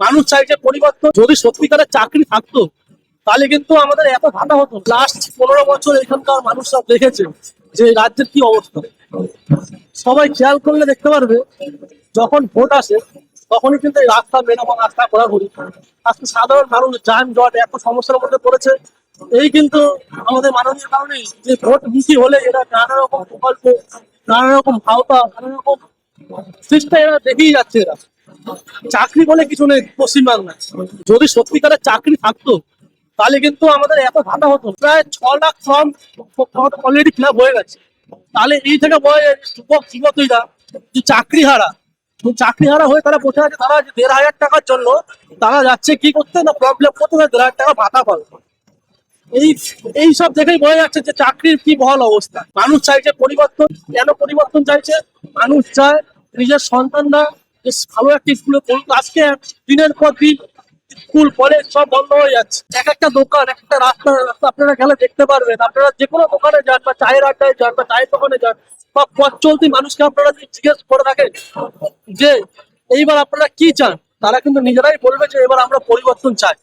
মানুষ চাইছে পরিবর্তন। যদি সত্যিকারের চাকরি থাকতো তাহলে কিন্তু আমাদের এত ভালো হতো। লাস্ট 15 বছর এখানকার মানুষরা দেখেছে যে রাজ্যের কি অবস্থা। সবাই খেয়াল করলে দেখতে পারবে, যখন ভোট আসে তখনই কিন্তু এই রাস্তা মেরামত, রাস্তা ঘোরাঘুরি, আজকে সাধারণ মানুষ যানজট এত সমস্যার মধ্যে পড়েছে। এই কিন্তু আমাদের মাননীয় কারণে যে ভোট মুখী হলে এরা নানা রকম প্রকল্প, নানা রকম ভাওতা, নানা রকম সিস্টেম এরা দেখেই যাচ্ছে। এরা চাকরি বলে কিছু নেই পশ্চিমবাংলায়। যদি সত্যিকারের চাকরি থাকতো তাহলে কিন্তু আমাদের এত ভালো হতো। প্রায় 6 lakh form already fill up হয়ে গেছে। তাহলে এই থেকে বলে যুবক যুবতীরা যে চাকরি হারা, চাকরি হারা হয়ে তারা বসে আছে। তারা 1,500 টাকার জন্য তারা যাচ্ছে কি করতে না, প্রবলেম করতে, 1,500 টাকা ভাতা পাবে। এই এই সব দেখেই বোঝা যাচ্ছে যে চাকরির কি বহাল অবস্থা। মানুষ চাইছে পরিবর্তন। কেন পরিবর্তন চাইছে? মানুষ চায় নিজের সন্তানরা বেশ ভালো একটা স্কুলে পড়ুক। আজকে দিনের পর দিন স্কুল কলেজ সব বন্ধ হয়ে যাচ্ছে। এক একটা দোকান, একটা রাস্তা রাস্তা আপনারা গেলে দেখতে পারবেন। আপনারা যে কোনো দোকানে যান বা চায়ের আড্ডায় যান বা চায়ের দোকানে যান, বা পথ চলতি মানুষকে আপনারা যদি জিজ্ঞেস করে থাকেন যে এইবার আপনারা কি চান, তারা কিন্তু নিজেরাই বলবে যে এবার আমরা পরিবর্তন চাই।